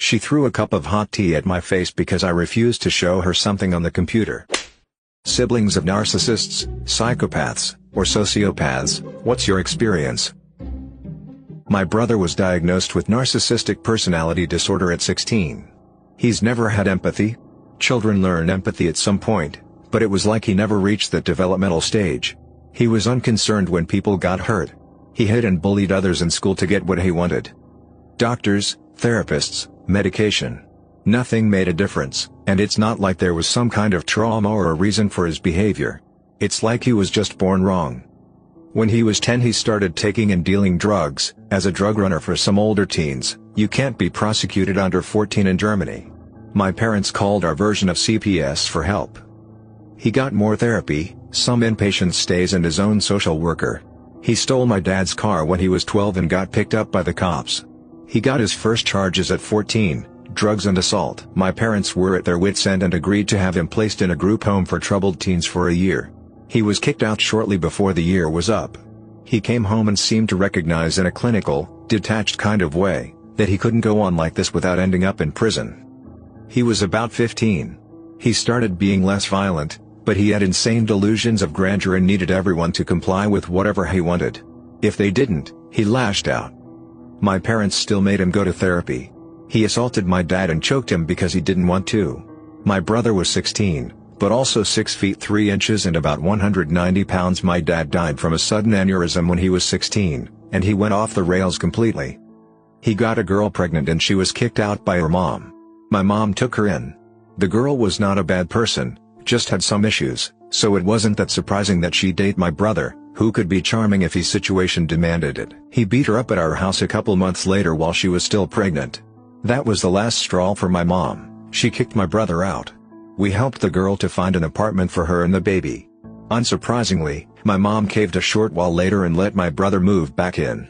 She threw a cup of hot tea at my face because I refused to show her something on the computer. Siblings of narcissists, psychopaths, or sociopaths, what's your experience? My brother was diagnosed with narcissistic personality disorder at 16. He's never had empathy. Children learn empathy at some point, but it was like he never reached that developmental stage. He was unconcerned when people got hurt. He hit and bullied others in school to get what he wanted. Doctors, therapists, medication. Nothing made a difference, and it's not like there was some kind of trauma or a reason for his behavior. It's like he was just born wrong. When he was 10 he started taking and dealing drugs. As a drug runner for some older teens, you can't be prosecuted under 14 in Germany. My parents called our version of CPS for help. He got more therapy, some inpatient stays and his own social worker. He stole my dad's car when he was 12 and got picked up by the cops. He got his first charges at 14, drugs and assault. My parents were at their wits' end and agreed to have him placed in a group home for troubled teens for a year. He was kicked out shortly before the year was up. He came home and seemed to recognize in a clinical, detached kind of way, that he couldn't go on like this without ending up in prison. He was about 15. He started being less violent, but he had insane delusions of grandeur and needed everyone to comply with whatever he wanted. If they didn't, he lashed out. My parents still made him go to therapy. He assaulted my dad and choked him because he didn't want to. My brother was 16, but also 6 feet 3 inches and about 190 pounds. My dad died from a sudden aneurysm when he was 16, and he went off the rails completely. He got a girl pregnant and she was kicked out by her mom. My mom took her in. The girl was not a bad person, just had some issues, so it wasn't that surprising that she'd date my brother, who could be charming if his situation demanded it. He beat her up at our house a couple months later while she was still pregnant. That was the last straw for my mom. She kicked my brother out. We helped the girl to find an apartment for her and the baby. Unsurprisingly, my mom caved a short while later and let my brother move back in.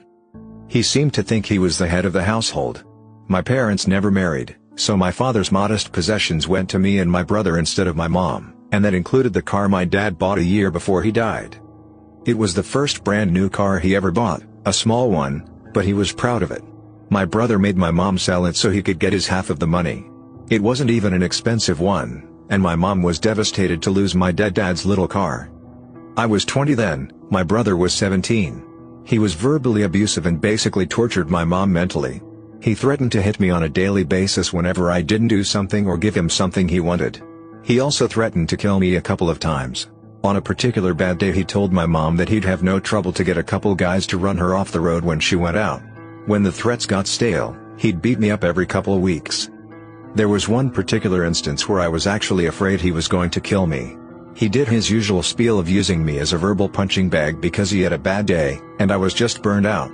He seemed to think he was the head of the household. My parents never married, so my father's modest possessions went to me and my brother instead of my mom, and that included the car my dad bought a year before he died. It was the first brand new car he ever bought, a small one, but he was proud of it. My brother made my mom sell it so he could get his half of the money. It wasn't even an expensive one, and my mom was devastated to lose my dad's little car. I was 20 then, my brother was 17. He was verbally abusive and basically tortured my mom mentally. He threatened to hit me on a daily basis whenever I didn't do something or give him something he wanted. He also threatened to kill me a couple of times. On a particular bad day he told my mom that he'd have no trouble to get a couple guys to run her off the road when she went out. When the threats got stale, he'd beat me up every couple of weeks. There was one particular instance where I was actually afraid he was going to kill me. He did his usual spiel of using me as a verbal punching bag because he had a bad day, and I was just burned out.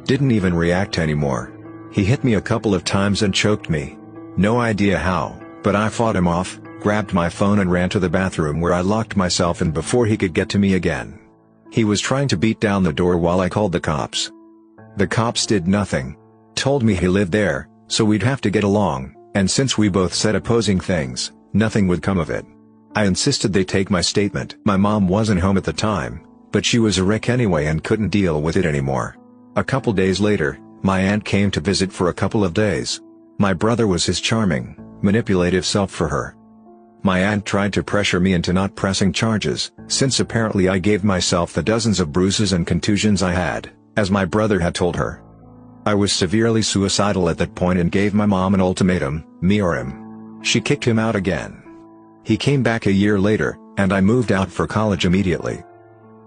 Didn't even react anymore. He hit me a couple of times and choked me. No idea how, but I fought him off, grabbed my phone and ran to the bathroom where I locked myself in before he could get to me again. He was trying to beat down the door while I called the cops. The cops did nothing. Told me he lived there, so we'd have to get along, and since we both said opposing things, nothing would come of it. I insisted they take my statement. My mom wasn't home at the time, but she was a wreck anyway and couldn't deal with it anymore. A couple days later, my aunt came to visit for a couple of days. My brother was his charming, manipulative self for her. My aunt tried to pressure me into not pressing charges, since apparently I gave myself the dozens of bruises and contusions I had, as my brother had told her. I was severely suicidal at that point and gave my mom an ultimatum, me or him. She kicked him out again. He came back a year later, and I moved out for college immediately.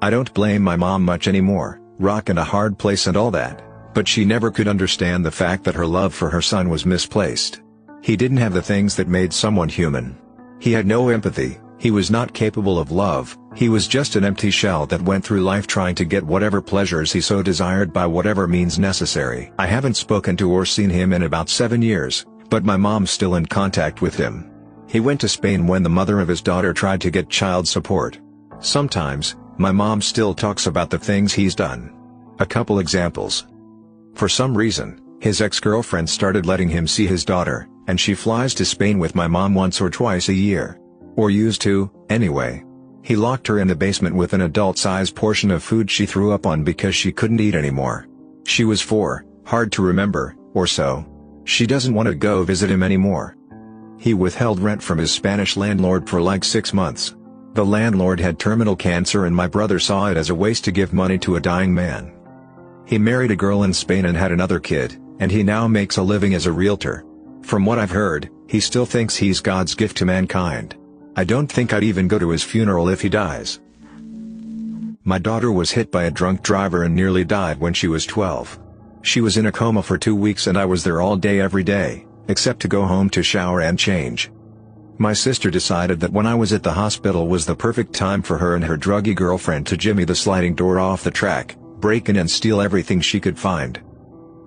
I don't blame my mom much anymore, rock and a hard place and all that, but she never could understand the fact that her love for her son was misplaced. He didn't have the things that made someone human. He had no empathy, he was not capable of love, he was just an empty shell that went through life trying to get whatever pleasures he so desired by whatever means necessary. I haven't spoken to or seen him in about 7 years, but my mom's still in contact with him. He went to Spain when the mother of his daughter tried to get child support. Sometimes, my mom still talks about the things he's done. A couple examples. For some reason, his ex-girlfriend started letting him see his daughter, and she flies to Spain with my mom once or twice a year. Or used to, anyway. He locked her in the basement with an adult-sized portion of food she threw up on because she couldn't eat anymore. She was 4, hard to remember, or so. She doesn't want to go visit him anymore. He withheld rent from his Spanish landlord for like 6 months. The landlord had terminal cancer and my brother saw it as a waste to give money to a dying man. He married a girl in Spain and had another kid, and he now makes a living as a realtor. From what I've heard, he still thinks he's God's gift to mankind. I don't think I'd even go to his funeral if he dies. My daughter was hit by a drunk driver and nearly died when she was 12. She was in a coma for 2 weeks and I was there all day every day, except to go home to shower and change. My sister decided that when I was at the hospital was the perfect time for her and her druggy girlfriend to jimmy the sliding door off the track, break in and steal everything she could find.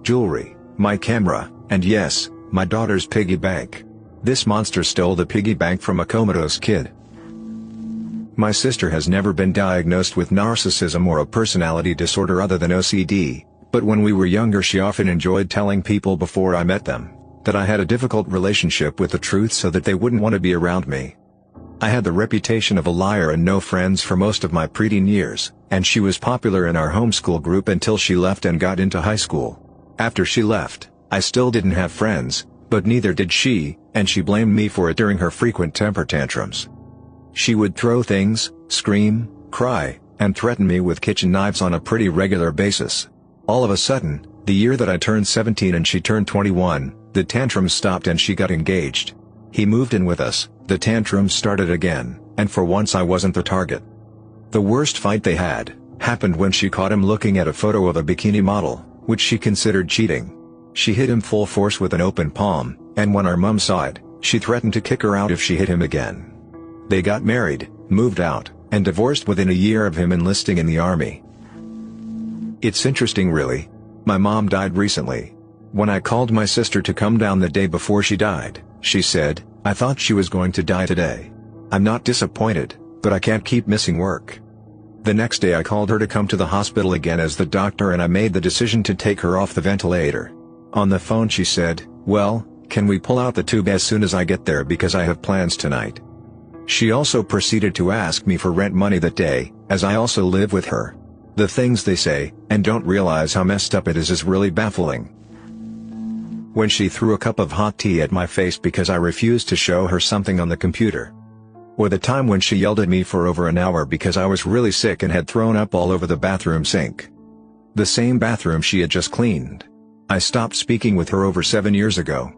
Jewelry, my camera, and yes, my daughter's piggy bank. This monster stole the piggy bank from a comatose kid. My sister has never been diagnosed with narcissism or a personality disorder other than OCD, but when we were younger she often enjoyed telling people before I met them that I had a difficult relationship with the truth so that they wouldn't want to be around me. I had the reputation of a liar and no friends for most of my preteen years, and she was popular in our homeschool group until she left and got into high school. After she left, I still didn't have friends, but neither did she, and she blamed me for it during her frequent temper tantrums. She would throw things, scream, cry, and threaten me with kitchen knives on a pretty regular basis. All of a sudden, the year that I turned 17 and she turned 21, the tantrums stopped and she got engaged. He moved in with us, the tantrums started again, and for once I wasn't the target. The worst fight they had happened when she caught him looking at a photo of a bikini model, which she considered cheating. She hit him full force with an open palm, and when our mom saw it, she threatened to kick her out if she hit him again. They got married, moved out, and divorced within a year of him enlisting in the army. It's interesting really. My mom died recently. When I called my sister to come down the day before she died, she said, "I thought she was going to die today. I'm not disappointed, but I can't keep missing work." The next day I called her to come to the hospital again as the doctor and I made the decision to take her off the ventilator. On the phone she said, "Well, can we pull out the tube as soon as I get there because I have plans tonight?" She also proceeded to ask me for rent money that day, as I also live with her. The things they say, and don't realize how messed up it is really baffling. When she threw a cup of hot tea at my face because I refused to show her something on the computer. Or the time when she yelled at me for over an hour because I was really sick and had thrown up all over the bathroom sink. The same bathroom she had just cleaned. I stopped speaking with her over 7 years ago.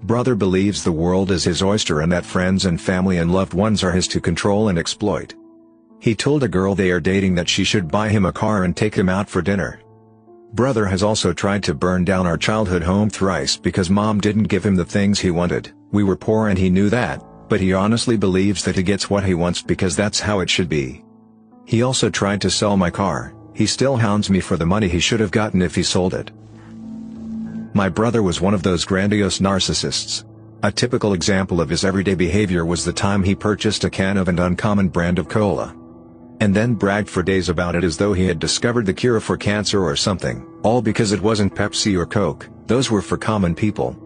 Brother believes the world is his oyster and that friends and family and loved ones are his to control and exploit. He told a girl they are dating that she should buy him a car and take him out for dinner. Brother has also tried to burn down our childhood home thrice because mom didn't give him the things he wanted. We were poor and he knew that, but he honestly believes that he gets what he wants because that's how it should be. He also tried to sell my car. He still hounds me for the money he should have gotten if he sold it. My brother was one of those grandiose narcissists. A typical example of his everyday behavior was the time he purchased a can of an uncommon brand of cola. And then bragged for days about it as though he had discovered the cure for cancer or something, all because it wasn't Pepsi or Coke, those were for common people.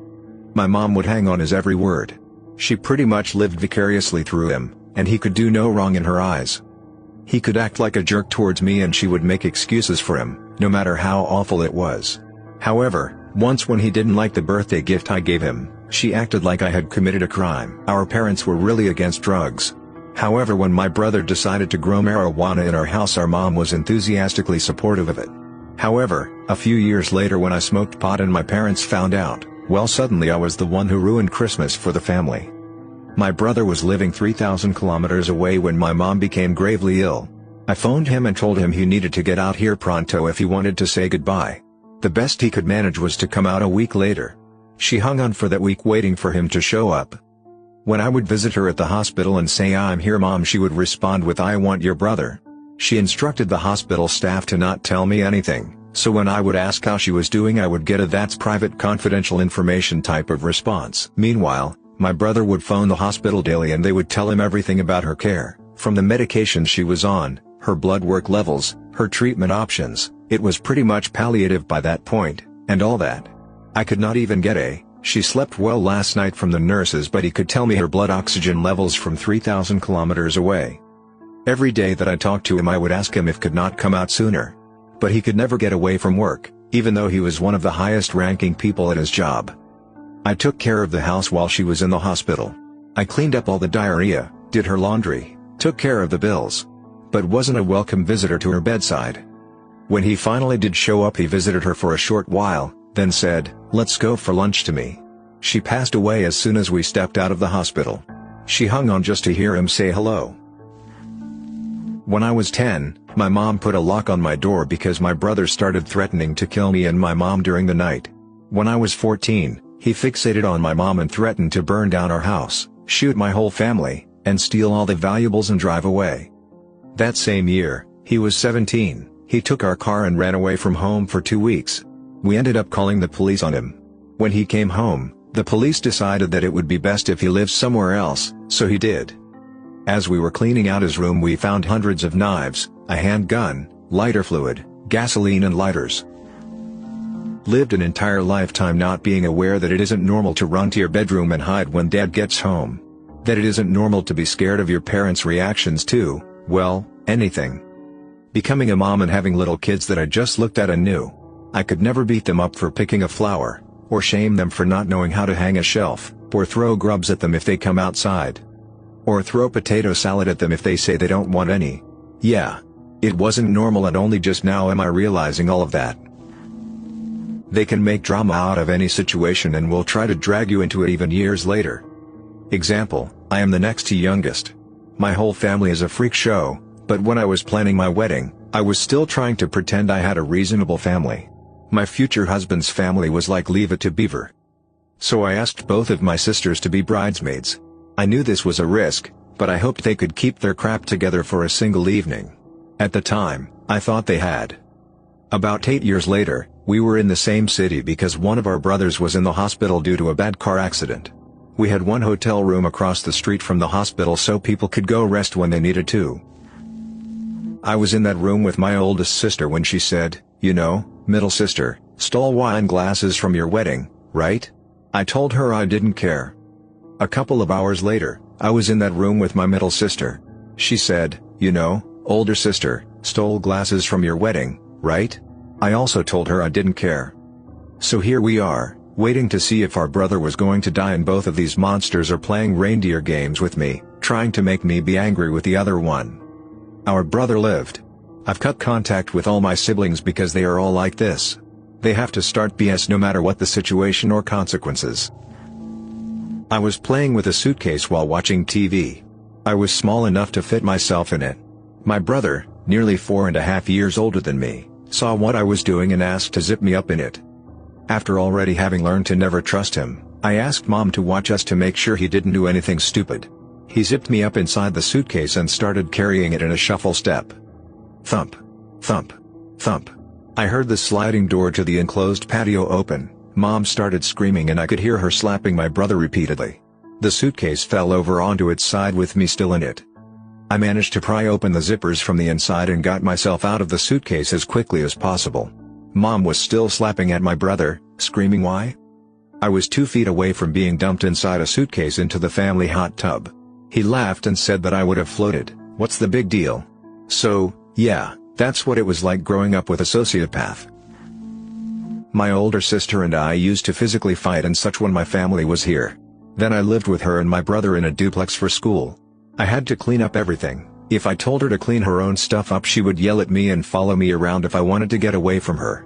My mom would hang on his every word. She pretty much lived vicariously through him, and he could do no wrong in her eyes. He could act like a jerk towards me and she would make excuses for him, no matter how awful it was. However, once when he didn't like the birthday gift I gave him, she acted like I had committed a crime. Our parents were really against drugs. However, when my brother decided to grow marijuana in our house, our mom was enthusiastically supportive of it. However, a few years later when I smoked pot and my parents found out, well, suddenly I was the one who ruined Christmas for the family. My brother was living 3,000 kilometers away when my mom became gravely ill. I phoned him and told him he needed to get out here pronto if he wanted to say goodbye. The best he could manage was to come out a week later. She hung on for that week waiting for him to show up. When I would visit her at the hospital and say, "I'm here, Mom," she would respond with, "I want your brother." She instructed the hospital staff to not tell me anything, so when I would ask how she was doing I would get a "that's private confidential information" type of response. Meanwhile, my brother would phone the hospital daily and they would tell him everything about her care, from the medications she was on, her blood work levels, her treatment options. It was pretty much palliative by that point, and all that. I could not even get "She slept well last night" from the nurses, but he could tell me her blood oxygen levels from 3,000 kilometers away. Every day that I talked to him I would ask him if could not come out sooner. But he could never get away from work, even though he was one of the highest ranking people at his job. I took care of the house while she was in the hospital. I cleaned up all the diarrhea, did her laundry, took care of the bills, but wasn't a welcome visitor to her bedside. When he finally did show up, he visited her for a short while, then said, "Let's go for lunch," to me. She passed away as soon as we stepped out of the hospital. She hung on just to hear him say hello. When I was 10, my mom put a lock on my door because my brother started threatening to kill me and my mom during the night. When I was 14, he fixated on my mom and threatened to burn down our house, shoot my whole family, and steal all the valuables and drive away. That same year, he was 17, he took our car and ran away from home for 2 weeks. We ended up calling the police on him. When he came home, the police decided that it would be best if he lived somewhere else, so he did. As we were cleaning out his room, we found hundreds of knives, a handgun, lighter fluid, gasoline and lighters. Lived an entire lifetime not being aware that it isn't normal to run to your bedroom and hide when dad gets home. That it isn't normal to be scared of your parents' reactions to, well, anything. Becoming a mom and having little kids that I just looked at and knew I could never beat them up for picking a flower, or shame them for not knowing how to hang a shelf, or throw grubs at them if they come outside. Or throw potato salad at them if they say they don't want any. Yeah. It wasn't normal, and only just now am I realizing all of that. They can make drama out of any situation and will try to drag you into it even years later. Example, I am the next to youngest. My whole family is a freak show, but when I was planning my wedding, I was still trying to pretend I had a reasonable family. My future husband's family was like Leave It to Beaver. So I asked both of my sisters to be bridesmaids. I knew this was a risk, but I hoped they could keep their crap together for a single evening. At the time, I thought they had. About 8 years later, we were in the same city because one of our brothers was in the hospital due to a bad car accident. We had one hotel room across the street from the hospital so people could go rest when they needed to. I was in that room with my oldest sister when she said, "You know, middle sister, stole wine glasses from your wedding, right?" I told her I didn't care. A couple of hours later, I was in that room with my middle sister. She said, "You know, older sister, stole glasses from your wedding, right?" I also told her I didn't care. So here we are, waiting to see if our brother was going to die, and both of these monsters are playing reindeer games with me, trying to make me be angry with the other one. Our brother lived. I've cut contact with all my siblings because they are all like this. They have to start BS no matter what the situation or consequences. I was playing with a suitcase while watching TV. I was small enough to fit myself in it. My brother, nearly 4.5 years older than me, saw what I was doing and asked to zip me up in it. After already having learned to never trust him, I asked Mom to watch us to make sure he didn't do anything stupid. He zipped me up inside the suitcase and started carrying it in a shuffle step. Thump. Thump. Thump. I heard the sliding door to the enclosed patio open. Mom started screaming and I could hear her slapping my brother repeatedly. The suitcase fell over onto its side with me still in it. I managed to pry open the zippers from the inside and got myself out of the suitcase as quickly as possible. Mom was still slapping at my brother, screaming why? I was 2 feet away from being dumped inside a suitcase into the family hot tub. He laughed and said that I would have floated. What's the big deal? So, yeah, that's what it was like growing up with a sociopath. My older sister and I used to physically fight and such when my family was here. Then I lived with her and my brother in a duplex for school. I had to clean up everything. If I told her to clean her own stuff up, she would yell at me and follow me around if I wanted to get away from her.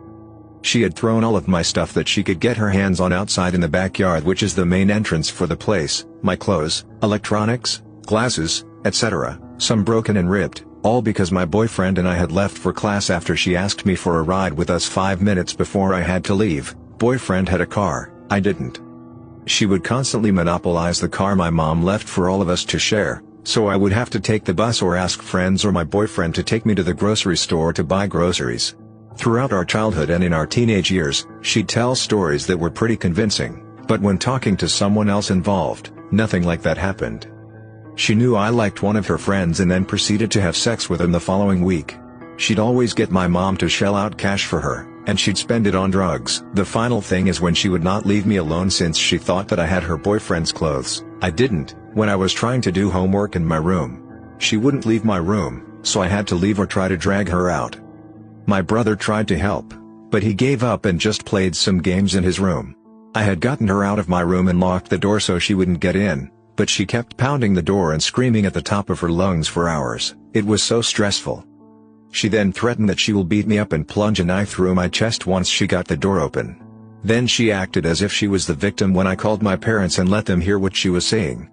She had thrown all of my stuff that she could get her hands on outside in the backyard, which is the main entrance for the place, my clothes, electronics, glasses, etc., some broken and ripped, all because my boyfriend and I had left for class after she asked me for a ride with us 5 minutes before I had to leave. Boyfriend had a car, I didn't. She would constantly monopolize the car my mom left for all of us to share, so I would have to take the bus or ask friends or my boyfriend to take me to the grocery store to buy groceries. Throughout our childhood and in our teenage years, she'd tell stories that were pretty convincing, but when talking to someone else involved, nothing like that happened. She knew I liked one of her friends and then proceeded to have sex with him the following week. She'd always get my mom to shell out cash for her, and she'd spend it on drugs. The final thing is when she would not leave me alone since she thought that I had her boyfriend's clothes. I didn't. When I was trying to do homework in my room, she wouldn't leave my room, so I had to leave or try to drag her out. My brother tried to help, but he gave up and just played some games in his room. I had gotten her out of my room and locked the door so she wouldn't get in, but she kept pounding the door and screaming at the top of her lungs for hours. It was so stressful. She then threatened that she will beat me up and plunge a knife through my chest once she got the door open. Then she acted as if she was the victim when I called my parents and let them hear what she was saying.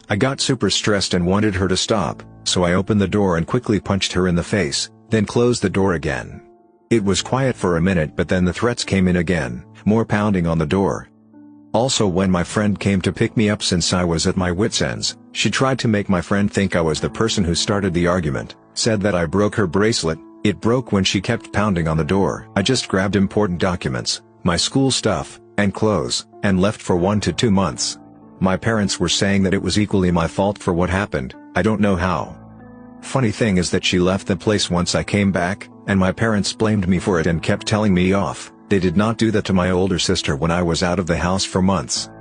I got super stressed and wanted her to stop, so I opened the door and quickly punched her in the face, then closed the door again. It was quiet for a minute, but then the threats came in again, more pounding on the door. Also, when my friend came to pick me up, since I was at my wit's ends, she tried to make my friend think I was the person who started the argument, said that I broke her bracelet. It broke when she kept pounding on the door. I just grabbed important documents, my school stuff, and clothes, and left for 1 to 2 months. My parents were saying that it was equally my fault for what happened. I don't know how. Funny thing is that she left the place once I came back, and my parents blamed me for it and kept telling me off. They did not do that to my older sister when I was out of the house for months.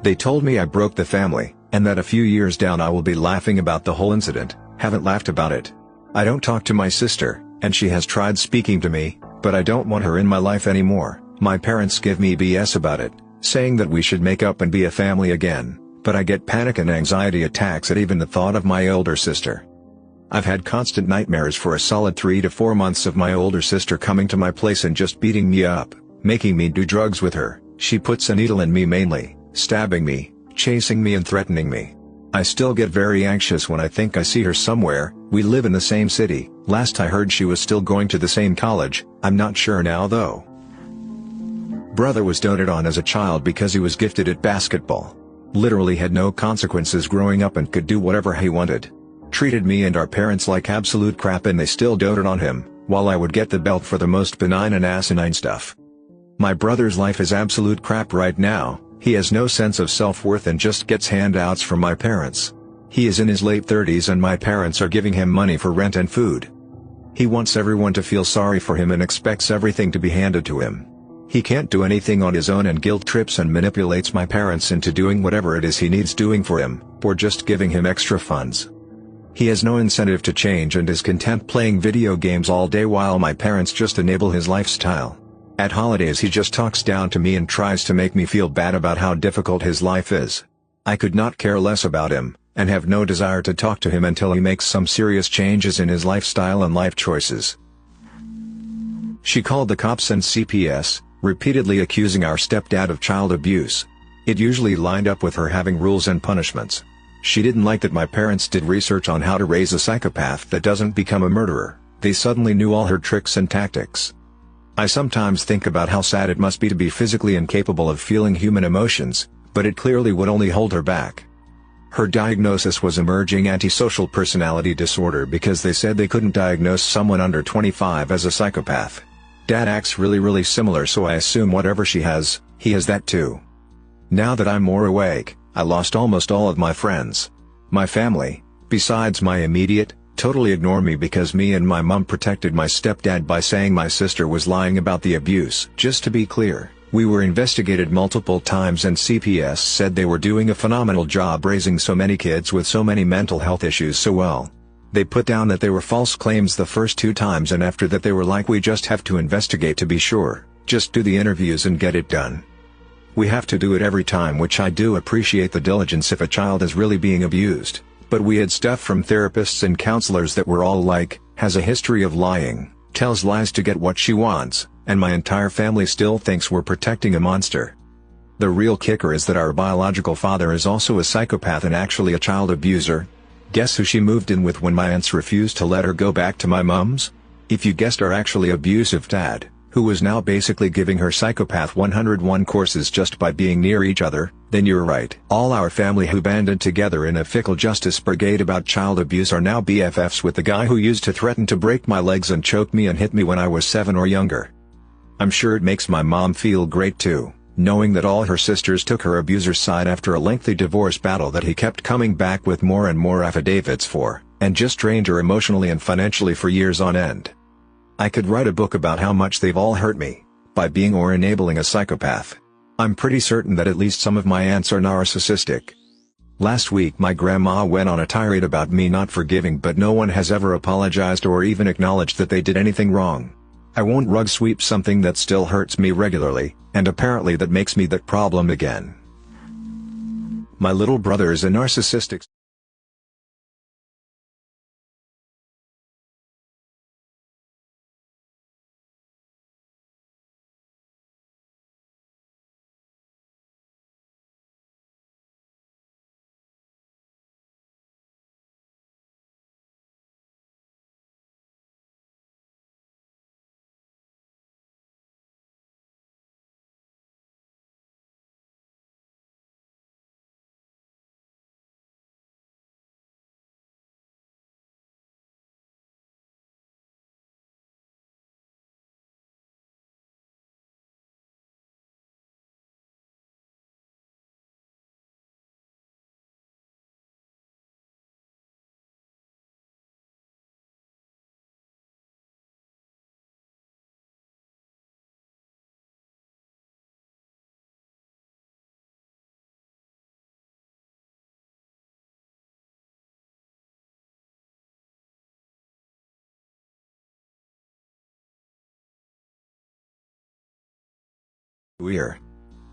They told me I broke the family, and that a few years down I will be laughing about the whole incident. Haven't laughed about it. I don't talk to my sister, and she has tried speaking to me, but I don't want her in my life anymore. My parents give me BS about it, saying that we should make up and be a family again, but I get panic and anxiety attacks at even the thought of my older sister. I've had constant nightmares for a solid 3 to 4 months of my older sister coming to my place and just beating me up, making me do drugs with her. She puts a needle in me mainly, stabbing me, chasing me and threatening me. I still get very anxious when I think I see her somewhere. We live in the same city. Last I heard she was still going to the same college. I'm not sure now though. Brother was doted on as a child because he was gifted at basketball. Literally had no consequences growing up and could do whatever he wanted. Treated me and our parents like absolute crap, and they still doted on him, while I would get the belt for the most benign and asinine stuff. My brother's life is absolute crap right now. He has no sense of self-worth and just gets handouts from my parents. He is in his late 30s and my parents are giving him money for rent and food. He wants everyone to feel sorry for him and expects everything to be handed to him. He can't do anything on his own and guilt trips and manipulates my parents into doing whatever it is he needs doing for him, or just giving him extra funds. He has no incentive to change and is content playing video games all day while my parents just enable his lifestyle. At holidays he just talks down to me and tries to make me feel bad about how difficult his life is. I could not care less about him, and have no desire to talk to him until he makes some serious changes in his lifestyle and life choices. She called the cops and CPS, repeatedly accusing our stepdad of child abuse. It usually lined up with her having rules and punishments. She didn't like that my parents did research on how to raise a psychopath that doesn't become a murderer. They suddenly knew all her tricks and tactics. I sometimes think about how sad it must be to be physically incapable of feeling human emotions, but it clearly would only hold her back. Her diagnosis was emerging antisocial personality disorder because they said they couldn't diagnose someone under 25 as a psychopath. Dad acts really similar, so I assume whatever she has, he has that too. Now that I'm more awake, I lost almost all of my friends. My family, besides my immediate, totally ignore me because me and my mom protected my stepdad by saying my sister was lying about the abuse. Just to be clear, we were investigated multiple times and CPS said they were doing a phenomenal job raising so many kids with so many mental health issues so well. They put down that they were false claims the first 2 times, and after that they were like, we just have to investigate to be sure, just do the interviews and get it done. We have to do it every time, which I do appreciate the diligence if a child is really being abused, but we had stuff from therapists and counselors that were all like, has a history of lying, tells lies to get what she wants, and my entire family still thinks we're protecting a monster. The real kicker is that our biological father is also a psychopath and actually a child abuser. Guess who she moved in with when my aunts refused to let her go back to my mom's? If you guessed, our actually abusive dad, who was now basically giving her psychopath 101 courses just by being near each other, then you're right. All our family who banded together in a fickle justice brigade about child abuse are now BFFs with the guy who used to threaten to break my legs and choke me and hit me when I was 7 or younger. I'm sure it makes my mom feel great too, knowing that all her sisters took her abuser's side after a lengthy divorce battle that he kept coming back with more and more affidavits for, and just drained her emotionally and financially for years on end. I could write a book about how much they've all hurt me, by being or enabling a psychopath. I'm pretty certain that at least some of my aunts are narcissistic. Last week my grandma went on a tirade about me not forgiving, but no one has ever apologized or even acknowledged that they did anything wrong. I won't rug sweep something that still hurts me regularly, and apparently that makes me that problem again. My little brother is a narcissistic.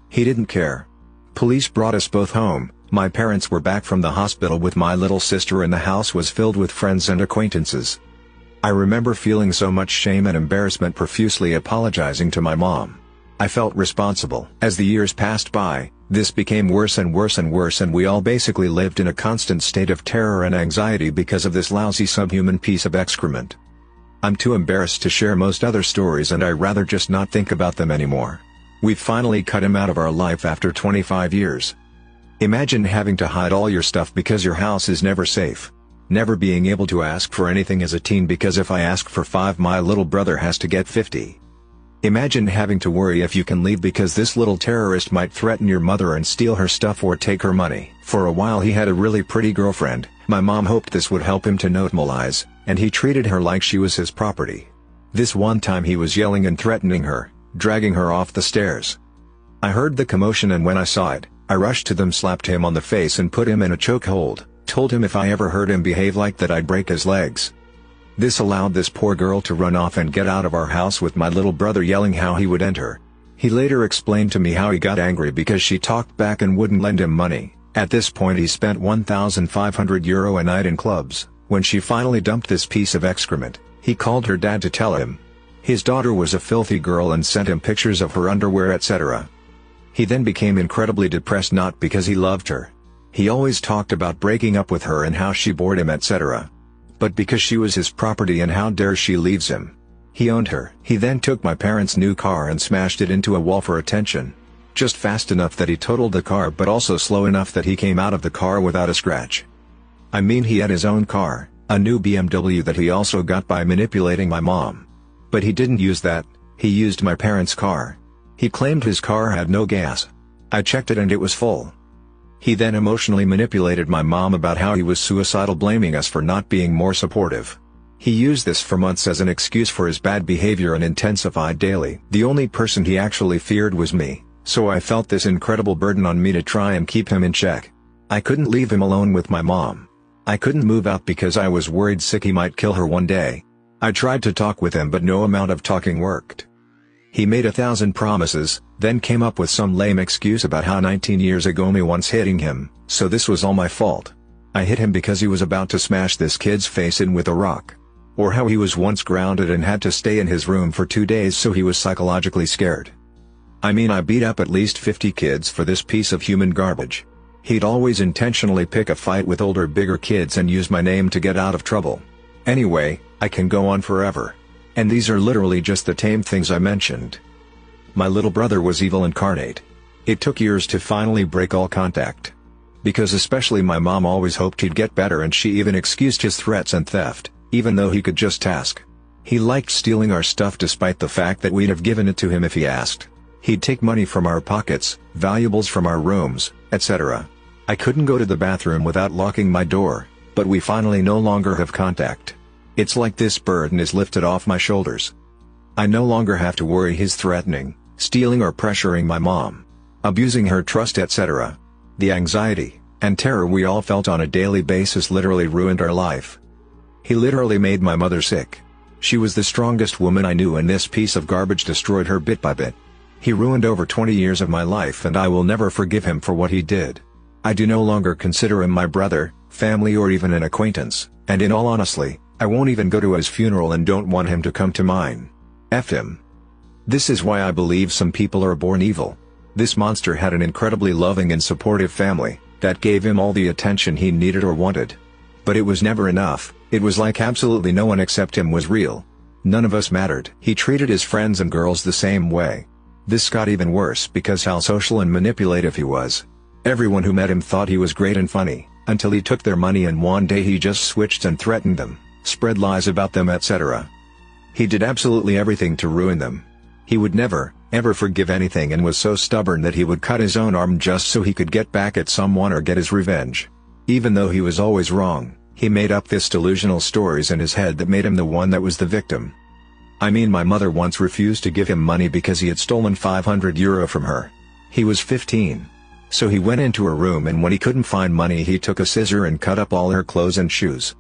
He didn't care. Police brought us both home. My parents were back from the hospital with my little sister, and the house was filled with friends and acquaintances. I remember feeling so much shame and embarrassment, profusely apologizing to my mom. I felt responsible. As the years passed by, this became worse and worse and worse, and we all basically lived in a constant state of terror and anxiety because of this lousy subhuman piece of excrement. I'm too embarrassed to share most other stories, and I'd rather just not think about them anymore. We've finally cut him out of our life after 25 years. Imagine having to hide all your stuff because your house is never safe. Never being able to ask for anything as a teen because if I ask for 5, my little brother has to get 50. Imagine having to worry if you can leave because this little terrorist might threaten your mother and steal her stuff or take her money. For a while he had a really pretty girlfriend. My mom hoped this would help him to normalize, and he treated her like she was his property. This one time he was yelling and threatening her, dragging her off the stairs. I heard the commotion, and when I saw it, I rushed to them, slapped him on the face and put him in a chokehold, told him if I ever heard him behave like that I'd break his legs. This allowed this poor girl to run off and get out of our house with my little brother yelling how he would end her. He later explained to me how he got angry because she talked back and wouldn't lend him money. At this point he spent €1,500 a night in clubs. When she finally dumped this piece of excrement, he called her dad to tell him. His daughter was a filthy girl and sent him pictures of her underwear, etc. He then became incredibly depressed, not because he loved her. He always talked about breaking up with her and how she bored him, etc. But because she was his property, and how dare she leaves him. He owned her. He then took my parents' new car and smashed it into a wall for attention. Just fast enough that he totaled the car, but also slow enough that he came out of the car without a scratch. I mean, he had his own car, a new BMW that he also got by manipulating my mom. But he didn't use that, he used my parents' car. He claimed his car had no gas. I checked it and it was full. He then emotionally manipulated my mom about how he was suicidal, blaming us for not being more supportive. He used this for months as an excuse for his bad behavior and intensified daily. The only person he actually feared was me, so I felt this incredible burden on me to try and keep him in check. I couldn't leave him alone with my mom. I couldn't move out because I was worried sick he might kill her one day. I tried to talk with him, but no amount of talking worked. He made 1,000 promises, then came up with some lame excuse about how 19 years ago me once hitting him, so this was all my fault. I hit him because he was about to smash this kid's face in with a rock. Or how he was once grounded and had to stay in his room for 2 days so he was psychologically scared. I mean, I beat up at least 50 kids for this piece of human garbage. He'd always intentionally pick a fight with older, bigger kids and use my name to get out of trouble. Anyway, I can go on forever. And these are literally just the tame things I mentioned. My little brother was evil incarnate. It took years to finally break all contact. Because especially my mom always hoped he'd get better, and she even excused his threats and theft, even though he could just ask. He liked stealing our stuff despite the fact that we'd have given it to him if he asked. He'd take money from our pockets, valuables from our rooms, etc. I couldn't go to the bathroom without locking my door, but we finally no longer have contact. It's like this burden is lifted off my shoulders. I no longer have to worry he's threatening, stealing or pressuring my mom, abusing her trust, etc. The anxiety and terror we all felt on a daily basis literally ruined our life. He literally made my mother sick. She was the strongest woman I knew, and this piece of garbage destroyed her bit by bit. He ruined over 20 years of my life, and I will never forgive him for what he did. I do no longer consider him my brother, family, or even an acquaintance, and in all honesty, I won't even go to his funeral and don't want him to come to mine. F him. This is why I believe some people are born evil. This monster had an incredibly loving and supportive family that gave him all the attention he needed or wanted. But it was never enough. It was like absolutely no one except him was real. None of us mattered. He treated his friends and girls the same way. This got even worse because how social and manipulative he was. Everyone who met him thought he was great and funny, until he took their money and one day he just switched and threatened them, spread lies about them, etc. He did absolutely everything to ruin them. He would never, ever forgive anything and was so stubborn that he would cut his own arm just so he could get back at someone or get his revenge. Even though he was always wrong, he made up this delusional stories in his head that made him the one that was the victim. I mean, my mother once refused to give him money because he had stolen €500 from her. He was 15. So he went into her room, and when he couldn't find money he took a scissor and cut up all her clothes and shoes.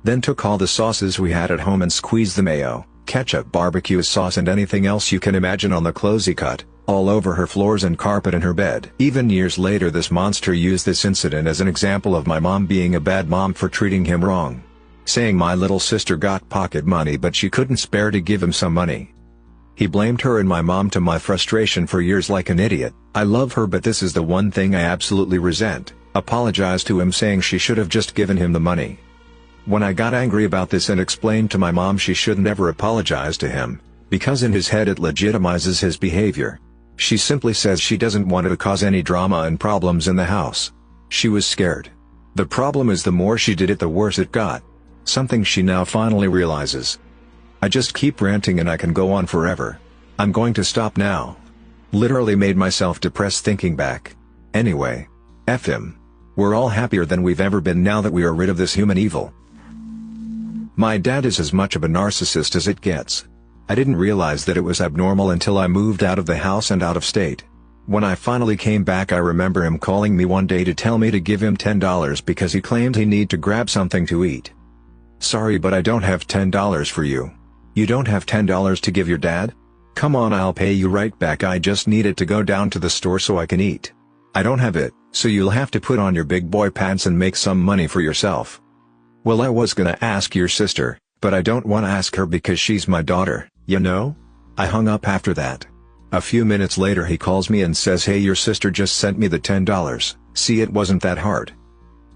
Then took all the sauces we had at home and squeezed the mayo, ketchup, barbecue sauce and anything else you can imagine on the clothes he cut, all over her floors and carpet in her bed. Even years later this monster used this incident as an example of my mom being a bad mom for treating him wrong. Saying my little sister got pocket money but she couldn't spare to give him some money. He blamed her and my mom to my frustration for years like an idiot. I love her, but this is the one thing I absolutely resent. Apologized to him saying she should have just given him the money. When I got angry about this and explained to my mom she shouldn't ever apologize to him, because in his head it legitimizes his behavior. She simply says she doesn't want to cause any drama and problems in the house. She was scared. The problem is the more she did it the worse it got. Something she now finally realizes. I just keep ranting and I can go on forever. I'm going to stop now. Literally made myself depressed thinking back. Anyway, F him. We're all happier than we've ever been now that we are rid of this human evil. My dad is as much of a narcissist as it gets. I didn't realize that it was abnormal until I moved out of the house and out of state. When I finally came back I remember him calling me one day to tell me to give him $10 because he claimed he needed to grab something to eat. Sorry, but I don't have $10 for you. You don't have $10 to give your dad? Come on, I'll pay you right back. I just need it to go down to the store so I can eat. I don't have it, so you'll have to put on your big boy pants and make some money for yourself. Well, I was gonna ask your sister, but I don't wanna ask her because she's my daughter, you know? I hung up after that. A few minutes later he calls me and says, hey, your sister just sent me the $10. See, it wasn't that hard.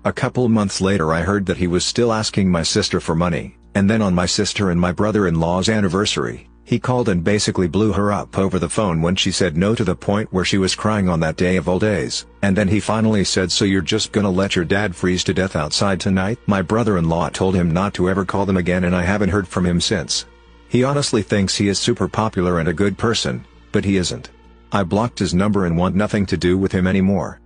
A couple months later I heard that he was still asking my sister for money, and then on my sister and my brother-in-law's anniversary, he called and basically blew her up over the phone when she said no, to the point where she was crying on that day of all days. And then he finally said, so you're just gonna let your dad freeze to death outside tonight? My brother-in-law told him not to ever call them again, and I haven't heard from him since. He honestly thinks he is super popular and a good person, but he isn't. I blocked his number and want nothing to do with him anymore.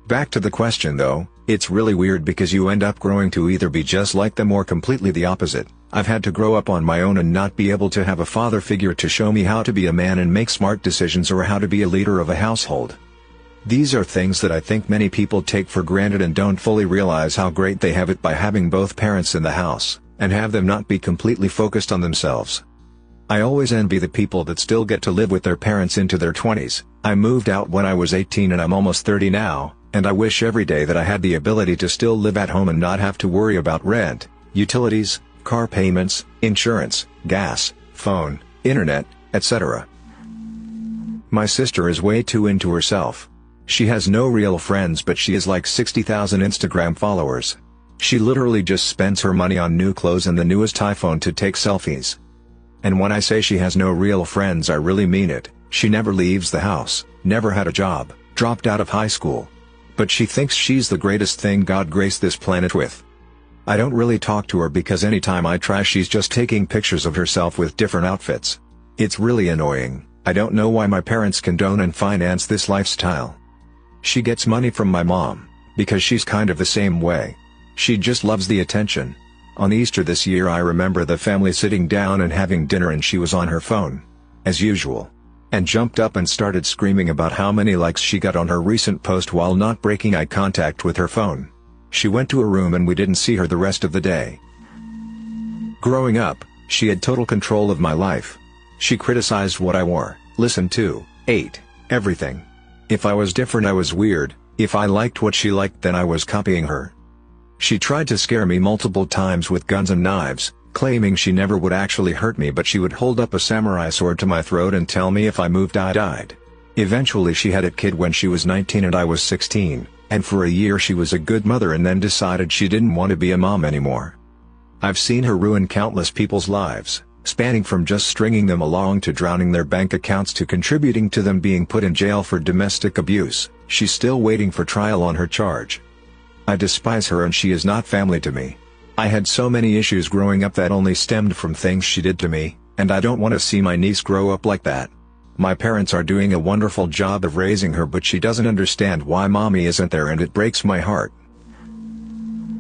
Back to the question though, it's really weird because you end up growing to either be just like them or completely the opposite. I've had to grow up on my own and not be able to have a father figure to show me how to be a man and make smart decisions, or how to be a leader of a household. These are things that I think many people take for granted and don't fully realize how great they have it by having both parents in the house, and have them not be completely focused on themselves. I always envy the people that still get to live with their parents into their 20s. I moved out when I was 18 and I'm almost 30 now, and I wish every day that I had the ability to still live at home and not have to worry about rent, utilities, car payments, insurance, gas, phone, internet, etc. My sister is way too into herself. She has no real friends, but she has like 60,000 Instagram followers. She literally just spends her money on new clothes and the newest iPhone to take selfies. And when I say she has no real friends, I really mean it. She never leaves the house, never had a job, dropped out of high school. But she thinks she's the greatest thing God graced this planet with. I don't really talk to her because anytime I try she's just taking pictures of herself with different outfits. It's really annoying. I don't know why my parents condone and finance this lifestyle. She gets money from my mom, because she's kind of the same way. She just loves the attention. On Easter this year I remember the family sitting down and having dinner and she was on her phone. As usual. And jumped up and started screaming about how many likes she got on her recent post while not breaking eye contact with her phone. She went to her room and we didn't see her the rest of the day. Growing up, She had total control of my life. She criticized what I wore, listened to, ate, everything. If I was different I was weird, if I liked what she liked then I was copying her. She tried to scare me multiple times with guns and knives, claiming she never would actually hurt me, but she would hold up a samurai sword to my throat and tell me if I moved I died. Eventually she had a kid when she was 19 and I was 16, and for a year she was a good mother and then decided she didn't want to be a mom anymore. I've seen her ruin countless people's lives, spanning from just stringing them along to drowning their bank accounts to contributing to them being put in jail for domestic abuse. She's still waiting for trial on her charge. I despise her and she is not family to me. I had so many issues growing up that only stemmed from things she did to me, and I don't want to see my niece grow up like that. My parents are doing a wonderful job of raising her, but she doesn't understand why mommy isn't there and it breaks my heart.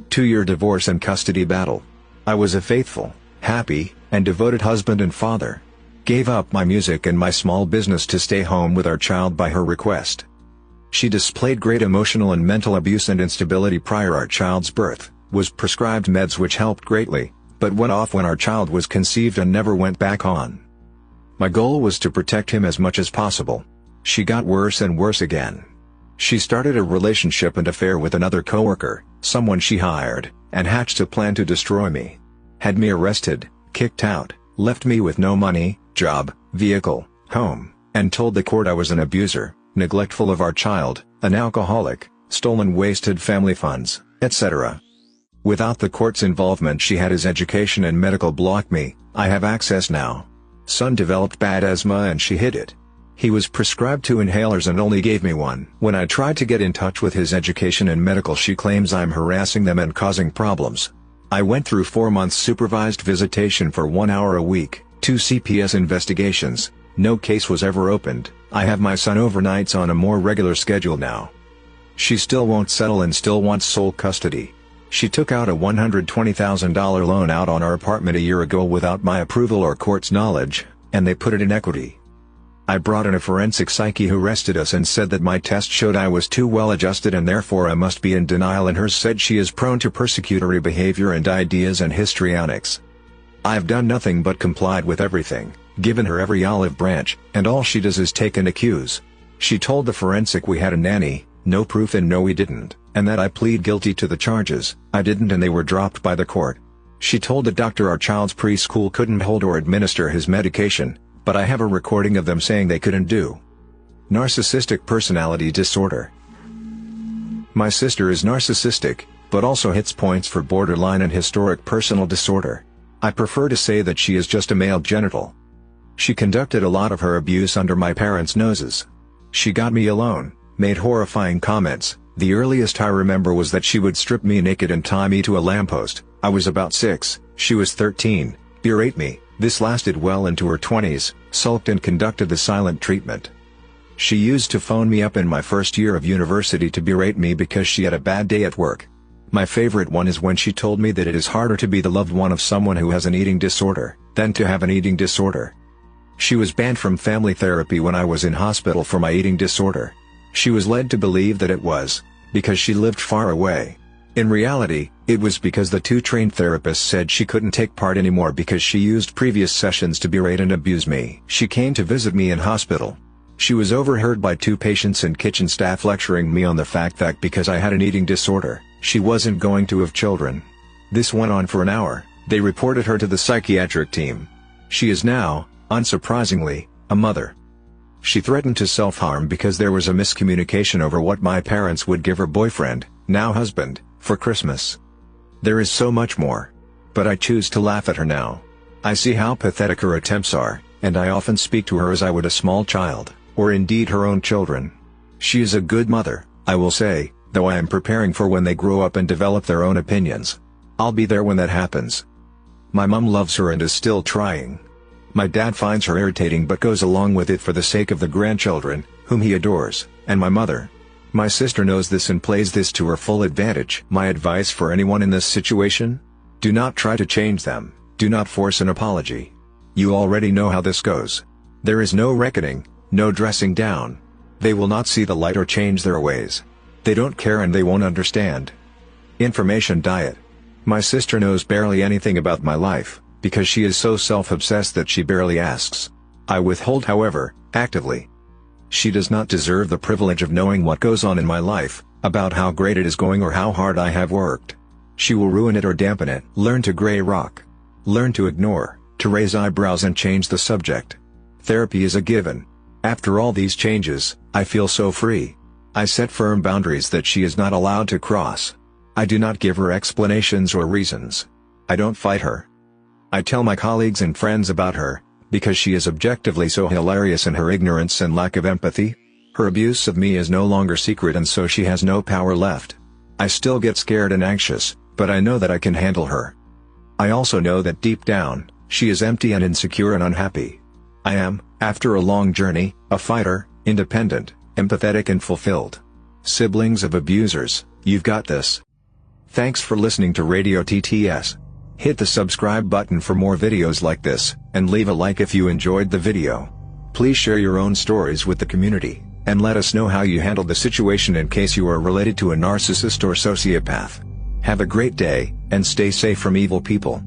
2-year divorce and custody battle. I was a faithful, happy, and devoted husband and father. Gave up my music and my small business to stay home with our child by her request. She displayed great emotional and mental abuse and instability prior our child's birth, was prescribed meds which helped greatly, but went off when our child was conceived and never went back on. My goal was to protect him as much as possible. She got worse and worse again. She started a relationship and affair with another coworker, someone she hired, and hatched a plan to destroy me. Had me arrested, kicked out, left me with no money, job, vehicle, home, and told the court I was an abuser, neglectful of our child, an alcoholic, stolen wasted family funds, etc. Without the court's involvement she had his education and medical block me. I have access now. Son developed bad asthma and she hid it. He was prescribed 2 inhalers and only gave me 1. When I tried to get in touch with his education and medical she claims I'm harassing them and causing problems. I went through 4 months supervised visitation for 1 hour a week, 2 CPS investigations, no case was ever opened. I have my son overnights on a more regular schedule now. She still won't settle and still wants sole custody. She took out a $120,000 loan out on our apartment a year ago without my approval or court's knowledge, and they put it in equity. I brought in a forensic psyche who arrested us and said that my test showed I was too well adjusted and therefore I must be in denial, and hers said she is prone to persecutory behavior and ideas and histrionics. I've done nothing but complied with everything, given her every olive branch, and all she does is take and accuse. She told the forensic we had a nanny, no proof and no we didn't, and that I plead guilty to the charges. I didn't and they were dropped by the court. She told the doctor our child's preschool couldn't hold or administer his medication, but I have a recording of them saying they couldn't do. Narcissistic personality disorder. My sister is narcissistic, but also hits points for borderline and historic personal disorder. I prefer to say that she is just a male genital. She conducted a lot of her abuse under my parents' noses. She got me alone, made horrifying comments. The earliest I remember was that she would strip me naked and tie me to a lamppost. I was about 6, she was 13, berate me. This lasted well into her 20s, sulked and conducted the silent treatment. She used to phone me up in my first year of university to berate me because she had a bad day at work. My favorite one is when she told me that it is harder to be the loved one of someone who has an eating disorder than to have an eating disorder. She was banned from family therapy when I was in hospital for my eating disorder. She was led to believe that it was because she lived far away. In reality, it was because the 2 trained therapists said she couldn't take part anymore because she used previous sessions to berate and abuse me. She came to visit me in hospital. She was overheard by 2 patients and kitchen staff lecturing me on the fact that because I had an eating disorder, she wasn't going to have children. This went on for an hour. They reported her to the psychiatric team. She is now, unsurprisingly, a mother. She threatened to self-harm because there was a miscommunication over what my parents would give her boyfriend, now husband, for Christmas. There is so much more. But I choose to laugh at her now. I see how pathetic her attempts are, and I often speak to her as I would a small child, or indeed her own children. She is a good mother, I will say, though I am preparing for when they grow up and develop their own opinions. I'll be there when that happens. My mom loves her and is still trying. My dad finds her irritating but goes along with it for the sake of the grandchildren, whom he adores, and my mother. My sister knows this and plays this to her full advantage. My advice for anyone in this situation? Do not try to change them, do not force an apology. You already know how this goes. There is no reckoning, no dressing down. They will not see the light or change their ways. They don't care and they won't understand. Information diet. My sister knows barely anything about my life, because she is so self-obsessed that she barely asks. I withhold, however, actively. She does not deserve the privilege of knowing what goes on in my life, about how great it is going or how hard I have worked. She will ruin it or dampen it. Learn to gray rock. Learn to ignore, to raise eyebrows and change the subject. Therapy is a given. After all these changes, I feel so free. I set firm boundaries that she is not allowed to cross. I do not give her explanations or reasons. I don't fight her. I tell my colleagues and friends about her, because she is objectively so hilarious in her ignorance and lack of empathy. Her abuse of me is no longer secret, and so she has no power left. I still get scared and anxious, but I know that I can handle her. I also know that deep down, she is empty and insecure and unhappy. I am, after a long journey, a fighter, independent, empathetic and fulfilled. Siblings of abusers, you've got this. Thanks for listening to Radio TTS. Hit the subscribe button for more videos like this, and leave a like if you enjoyed the video. Please share your own stories with the community, and let us know how you handled the situation in case you are related to a narcissist or sociopath. Have a great day, and stay safe from evil people.